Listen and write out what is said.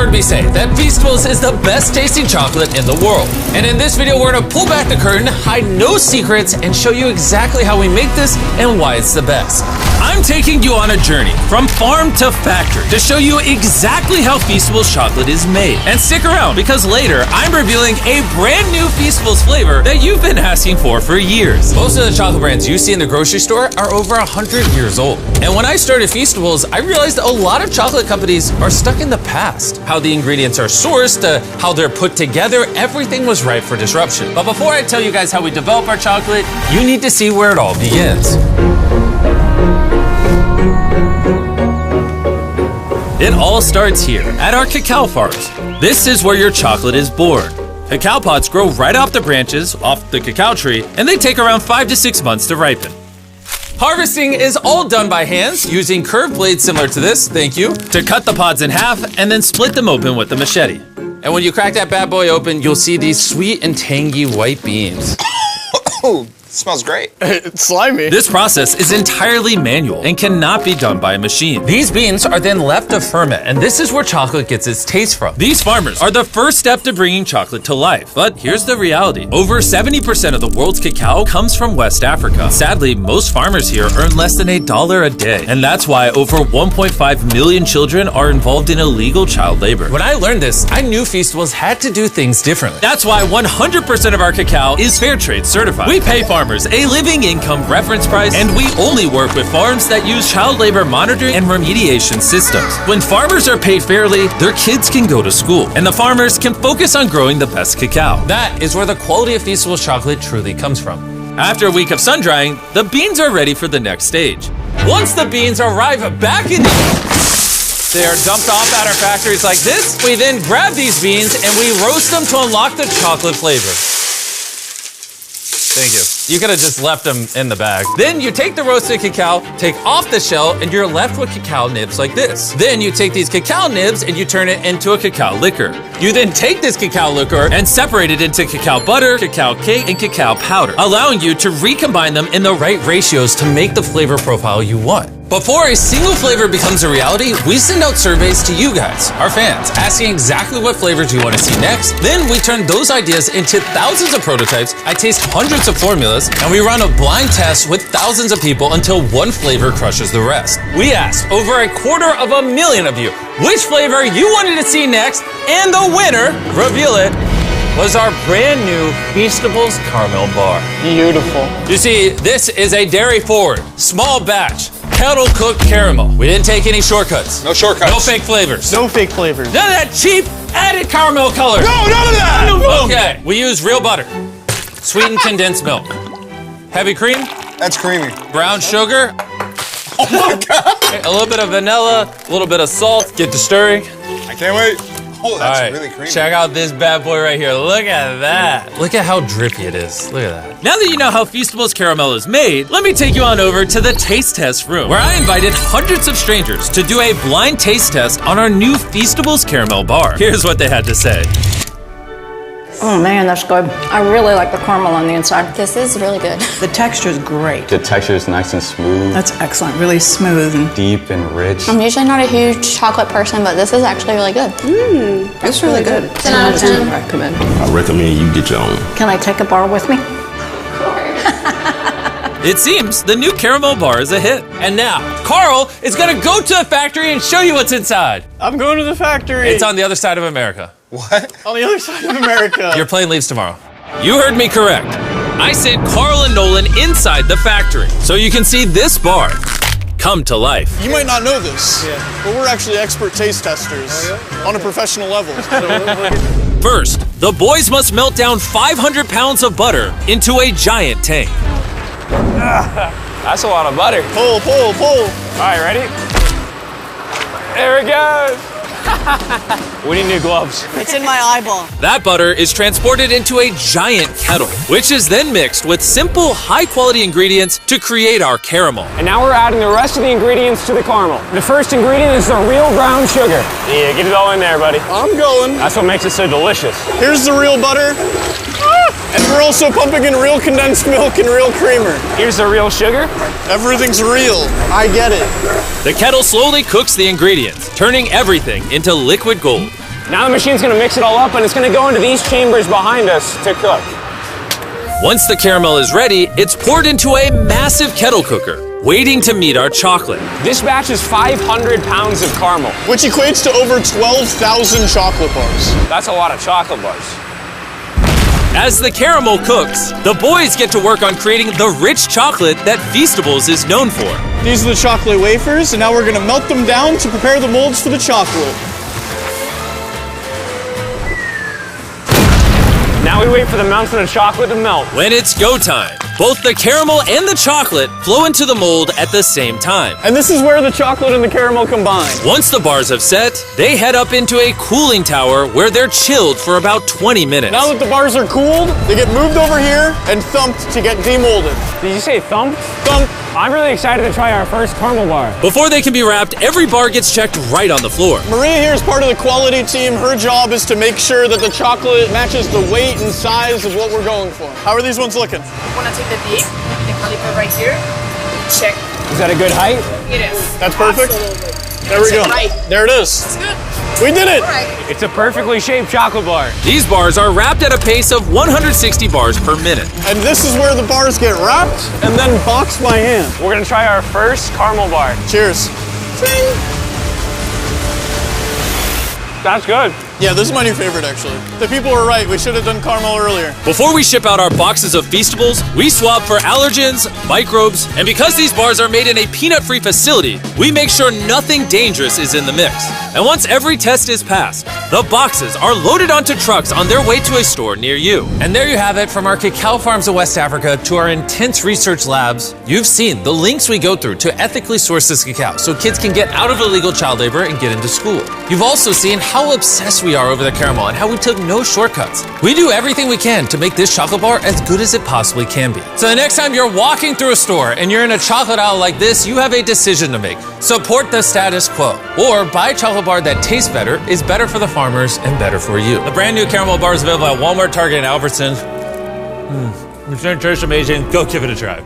heard me say that Feastables is the best tasting chocolate in the world. And in this video, we're gonna pull back the curtain, hide no secrets, and show you exactly how we make this and why it's the best. I'm taking you on a journey from farm to factory to show you exactly how Feastables chocolate is made. And stick around, because later I'm revealing a brand new Feastables flavor that you've been asking for years. Most of the chocolate brands you see in the grocery store are over 100 years old. And when I started Feastables, I realized a lot of chocolate companies are stuck in the past. How the ingredients are sourced, how they're put together, everything was ripe for disruption. But before I tell you guys how we develop our chocolate, you need to see where it all begins. It all starts here, at our cacao farms. This is where your chocolate is born. Cacao pods grow right off the branches, off the cacao tree, and they take around 5 to 6 months to ripen. Harvesting is all done by hands, using curved blades similar to this, thank you, to cut the pods in half and then split them open with a machete. And when you crack that bad boy open, you'll see these sweet and tangy white beans. Oh, it smells great. It's slimy. This process is entirely manual and cannot be done by a machine. These beans are then left to ferment, and this is where chocolate gets its taste from. These farmers are the first step to bringing chocolate to life. But here's the reality. Over 70% of the world's cacao comes from West Africa. Sadly, most farmers here earn less than $1 a day. And that's why over 1.5 million children are involved in illegal child labor. When I learned this, I knew Feastables had to do things differently. That's why 100% of our cacao is fair trade certified. We pay farmers a living income reference price, and we only work with farms that use child labor monitoring and remediation systems. When farmers are paid fairly, their kids can go to school, and the farmers can focus on growing the best cacao. That is where the quality of Feastables chocolate truly comes from. After a week of sun drying, the beans are ready for the next stage. Once the beans arrive back in they are dumped off at our factories like this. We then grab these beans and we roast them to unlock the chocolate flavor. Thank you. You could have just left them in the bag. Then you take the roasted cacao, take off the shell, and you're left with cacao nibs like this. Then you take these cacao nibs and you turn it into a cacao liquor. You then take this cacao liquor and separate it into cacao butter, cacao cake, and cacao powder, allowing you to recombine them in the right ratios to make the flavor profile you want. Before a single flavor becomes a reality, we send out surveys to you guys, our fans, asking exactly what flavors you want to see next. Then we turn those ideas into thousands of prototypes. I taste hundreds of formulas, and we run a blind test with thousands of people until one flavor crushes the rest. We asked over 250,000 of you which flavor you wanted to see next, and the winner, reveal it, was our brand new Feastables Caramel Bar. Beautiful. You see, this is a dairy-forward, small batch, kettle-cooked caramel. We didn't take any shortcuts. No shortcuts. No fake flavors. No fake flavors. None of that cheap added caramel color. No, none of that! Okay, we use real butter, sweetened condensed milk, heavy cream, That's creamy. brown sugar, Oh my God! a little bit of vanilla, a little bit of salt. Get to stirring. I can't wait. Oh, that's All right, really creamy. check out this bad boy right here. Look at that. Look at how drippy it is. Look at that. Now that you know how Feastables caramel is made, let me take you on over to the taste test room, where I invited hundreds of strangers to do a blind taste test on our new Feastables Caramel Bar. Here's what they had to say. Oh man, that's good. I really like the caramel on the inside. This is really good. The texture is great. The texture is nice and smooth, That's excellent, really smooth. And deep and rich. I'm usually not a huge chocolate person, but this is actually really good. it's really good. 10 out of 10. I recommend. I recommend you get your own. Can I take a bar with me? It seems the new caramel bar is a hit. And now, Carl is gonna go to the factory and show you what's inside. I'm going to the factory. It's on the other side of America. What? On the other side of America. Your plane leaves tomorrow. You heard me correct. I sent Carl and Nolan inside the factory so you can see this bar come to life. You might not know this, but we're actually expert taste testers on a professional level. First, the boys must melt down 500 pounds of butter into a giant tank. That's a lot of butter. Pull, pull, pull. All right, ready? There it goes. We need new gloves. It's in my eyeball. That butter is transported into a giant kettle, which is then mixed with simple, high-quality ingredients to create our caramel. And now we're adding the rest of the ingredients to the caramel. The first ingredient is the real brown sugar. Yeah, get it all in there, buddy. I'm going. That's what makes it so delicious. Here's the real butter. And we're also pumping in real condensed milk and real creamer. Here's the real sugar. Everything's real. I get it. The kettle slowly cooks the ingredients, turning everything into liquid gold. Now the machine's gonna mix it all up and it's gonna go into these chambers behind us to cook. Once the caramel is ready, it's poured into a massive kettle cooker, waiting to meet our chocolate. This batch is 500 pounds of caramel. Which equates to over 12,000 chocolate bars. That's a lot of chocolate bars. As the caramel cooks, the boys get to work on creating the rich chocolate that Feastables is known for. These are the chocolate wafers, and now we're gonna melt them down to prepare the molds for the chocolate. Now we wait for the mountain of chocolate to melt. When it's go time, both the caramel and the chocolate flow into the mold at the same time. And this is where the chocolate and the caramel combine. Once the bars have set, they head up into a cooling tower where they're chilled for about 20 minutes. Now that the bars are cooled, they get moved over here and thumped to get demolded. Did you say thump? Thump. I'm really excited to try our first caramel bar. Before they can be wrapped, every bar gets checked right on the floor. Maria here is part of the quality team. Her job is to make sure that the chocolate matches the weight and size of what we're going for. How are these ones looking? You want to take the dip, the caliper right here, check. Is that a good height? It is. That's perfect. Absolutely. There we go. Right. There it is. It's good. We did it. All right. It's a perfectly shaped chocolate bar. These bars are wrapped at a pace of 160 bars per minute. And this is where the bars get wrapped and then boxed by hand. We're gonna try our first caramel bar. Cheers. That's good. Yeah, this is my new favorite, actually. The people were right. We should have done caramel earlier. Before we ship out our boxes of Feastables, we swab for allergens, microbes, and because these bars are made in a peanut-free facility, we make sure nothing dangerous is in the mix. And once every test is passed, the boxes are loaded onto trucks on their way to a store near you. And there you have it, from our cacao farms of West Africa to our intense research labs. You've seen the links we go through to ethically source this cacao so kids can get out of illegal child labor and get into school. You've also seen how obsessed we are over the caramel and how we took no shortcuts. We do everything we can to make this chocolate bar as good as it possibly can be. So the next time you're walking through a store and you're in a chocolate aisle like this, you have a decision to make. Support the status quo, or buy a chocolate bar that tastes better, is better for the farmers, and better for you. The brand new caramel bar is available at Walmart, Target, and Albertsons. It's going to taste amazing. Go give it a try.